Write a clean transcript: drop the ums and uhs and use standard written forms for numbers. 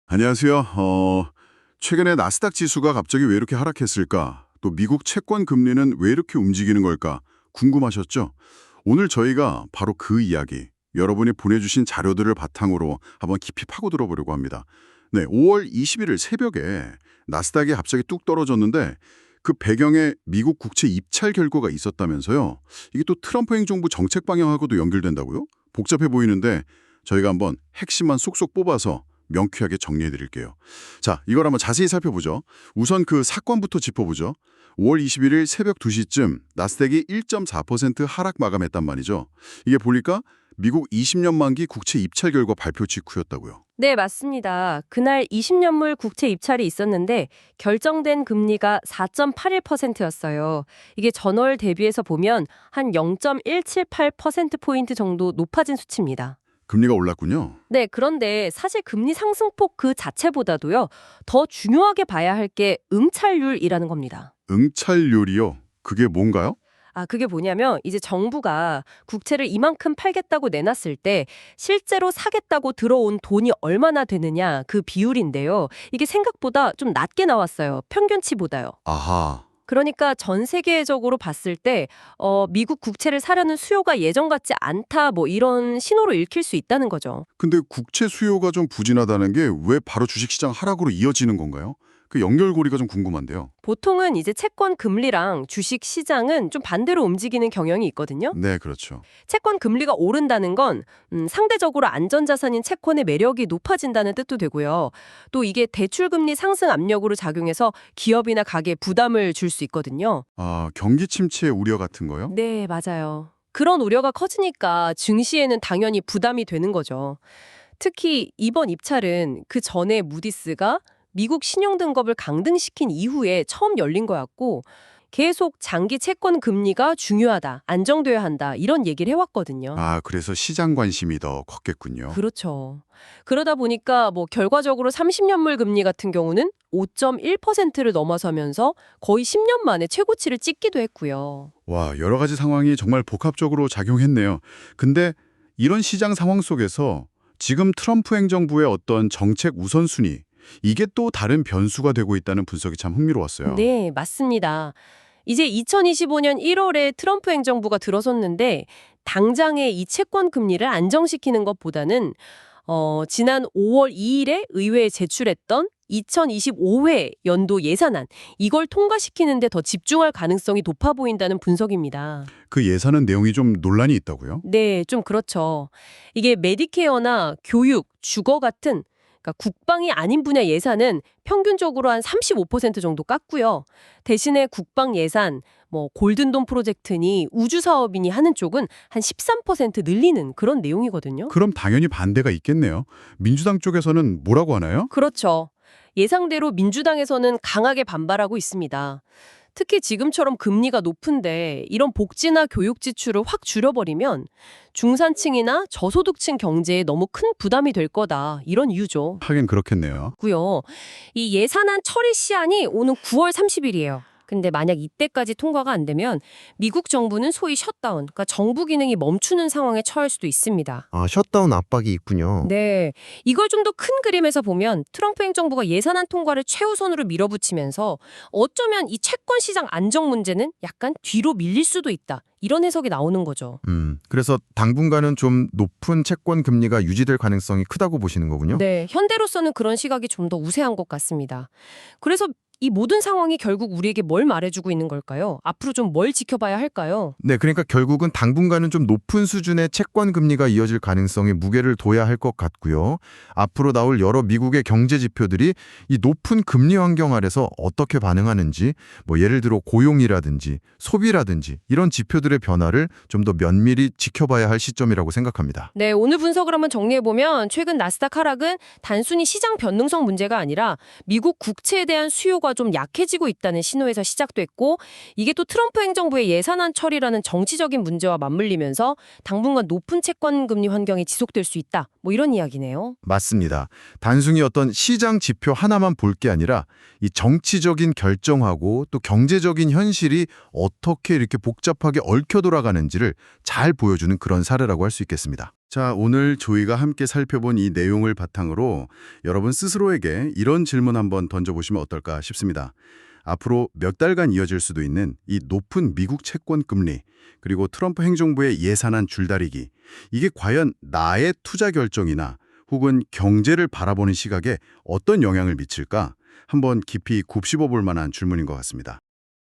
안녕하세요. 최근에 나스닥 지수가 갑자기 왜 이렇게 하락했을까? 또 미국 채권 금리는 왜 이렇게 움직이는 걸까? 궁금하셨죠? 오늘 저희가 바로 그 이야기, 여러분이 보내주신 자료들을 바탕으로 한번 깊이 파고들어 보려고 합니다. 네, 5월 21일 새벽에 나스닥이 갑자기 뚝 떨어졌는데 그 배경에 미국 국채 입찰 결과가 있었다면서요. 이게 또 트럼프 행정부 정책 방향하고도 연결된다고요? 복잡해 보이는데 저희가 한번 핵심만 쏙쏙 뽑아서 명쾌하게 정리해 드릴게요. 자, 이걸 한번 자세히 살펴보죠. 우선 그 사건부터 짚어보죠. 5월 21일 새벽 2시쯤 나스닥이 1.4% 하락 마감했단 말이죠. 이게 보니까 미국 20년 만기 국채 입찰 결과 발표 직후였다고요. 네, 맞습니다. 그날 20년물 국채 입찰이 있었는데 결정된 금리가 4.81%였어요. 이게 전월 대비해서 보면 한 0.178%포인트 정도 높아진 수치입니다. 금리가 올랐군요. 네, 그런데 사실 금리 상승폭 그 자체보다도요, 더 중요하게 봐야 할 게 응찰률이라는 겁니다. 응찰률이요? 그게 뭔가요? 그게 뭐냐면 이제 정부가 국채를 이만큼 팔겠다고 내놨을 때 실제로 사겠다고 들어온 돈이 얼마나 되느냐 그 비율인데요. 이게 생각보다 좀 낮게 나왔어요. 평균치보다요. 아하. 그러니까 전 세계적으로 봤을 때 미국 국채를 사려는 수요가 예전 같지 않다 뭐 이런 신호로 읽힐 수 있다는 거죠. 근데 국채 수요가 좀 부진하다는 게 왜 바로 주식시장 하락으로 이어지는 건가요? 그 연결고리가 좀 궁금한데요. 보통은 이제 채권 금리랑 주식 시장은 좀 반대로 움직이는 경향이 있거든요. 네, 그렇죠. 채권 금리가 오른다는 건 상대적으로 안전자산인 채권의 매력이 높아진다는 뜻도 되고요. 또 이게 대출금리 상승 압력으로 작용해서 기업이나 가게에 부담을 줄 수 있거든요. 아, 경기 침체 우려 같은 거요? 네, 맞아요. 그런 우려가 커지니까 증시에는 당연히 부담이 되는 거죠. 특히 이번 입찰은 그 전에 무디스가 미국 신용등급을 강등시킨 이후에 처음 열린 거였고 계속 장기 채권 금리가 중요하다, 안정돼야 한다 이런 얘기를 해왔거든요. 아, 그래서 시장 관심이 더 컸겠군요. 그렇죠. 그러다 보니까 뭐 결과적으로 30년물 금리 같은 경우는 5.1%를 넘어서면서 거의 10년 만에 최고치를 찍기도 했고요. 와, 여러 가지 상황이 정말 복합적으로 작용했네요. 근데 이런 시장 상황 속에서 지금 트럼프 행정부의 어떤 정책 우선순위, 이게 또 다른 변수가 되고 있다는 분석이 참 흥미로웠어요. 네, 맞습니다. 이제 2025년 1월에 트럼프 행정부가 들어섰는데 당장의 이 채권 금리를 안정시키는 것보다는 지난 5월 2일에 의회에 제출했던 2025회 연도 예산안 이걸 통과시키는 데 더 집중할 가능성이 높아 보인다는 분석입니다. 그 예산은 내용이 좀 논란이 있다고요? 네, 좀 그렇죠. 이게 메디케어나 교육, 주거 같은 그러니까 국방이 아닌 분야 예산은 평균적으로 한 35% 정도 깎고요. 대신에 국방 예산, 뭐 골든돔 프로젝트니 우주 사업이니 하는 쪽은 한 13% 늘리는 그런 내용이거든요. 그럼 당연히 반대가 있겠네요. 민주당 쪽에서는 뭐라고 하나요? 그렇죠. 예상대로 민주당에서는 강하게 반발하고 있습니다. 특히 지금처럼 금리가 높은데 이런 복지나 교육 지출을 확 줄여버리면 중산층이나 저소득층 경제에 너무 큰 부담이 될 거다. 이런 이유죠. 하긴 그렇겠네요. 고요. 이 예산안 처리 시한이 오는 9월 30일이에요. 근데 만약 이때까지 통과가 안 되면 미국 정부는 소위 셧다운, 그러니까 정부 기능이 멈추는 상황에 처할 수도 있습니다. 아, 셧다운 압박이 있군요. 네, 이걸 좀 더 큰 그림에서 보면 트럼프 행정부가 예산안 통과를 최우선으로 밀어붙이면서 어쩌면 이 채권 시장 안정 문제는 약간 뒤로 밀릴 수도 있다. 이런 해석이 나오는 거죠. 그래서 당분간은 좀 높은 채권 금리가 유지될 가능성이 크다고 보시는 거군요. 네, 현대로서는 그런 시각이 좀 더 우세한 것 같습니다. 그래서 이 모든 상황이 결국 우리에게 뭘 말해주고 있는 걸까요? 앞으로 좀 뭘 지켜봐야 할까요? 네, 그러니까 결국은 당분간은 좀 높은 수준의 채권 금리가 이어질 가능성에 무게를 둬야 할 것 같고요. 앞으로 나올 여러 미국의 경제 지표들이 이 높은 금리 환경 아래서 어떻게 반응하는지, 뭐 예를 들어 고용이라든지 소비라든지 이런 지표들의 변화를 좀 더 면밀히 지켜봐야 할 시점이라고 생각합니다. 네, 오늘 분석을 한번 정리해보면 최근 나스닥 하락은 단순히 시장 변동성 문제가 아니라 미국 국채에 대한 수요가 좀 약해지고 있다는 신호에서 시작됐고 이게 또 트럼프 행정부의 예산안 처리라는 정치적인 문제와 맞물리면서 당분간 높은 채권 금리 환경이 지속될 수 있다. 뭐 이런 이야기네요. 맞습니다. 단순히 어떤 시장 지표 하나만 볼 게 아니라 이 정치적인 결정하고 또 경제적인 현실이 어떻게 이렇게 복잡하게 얽혀 돌아가는지를 잘 보여주는 그런 사례라고 할 수 있겠습니다. 자, 오늘 저희가 함께 살펴본 이 내용을 바탕으로 여러분 스스로에게 이런 질문 한번 던져보시면 어떨까 싶습니다. 앞으로 몇 달간 이어질 수도 있는 이 높은 미국 채권 금리, 그리고 트럼프 행정부의 예산안 줄다리기, 이게 과연 나의 투자 결정이나 혹은 경제를 바라보는 시각에 어떤 영향을 미칠까? 한번 깊이 곱씹어 볼 만한 질문인 것 같습니다.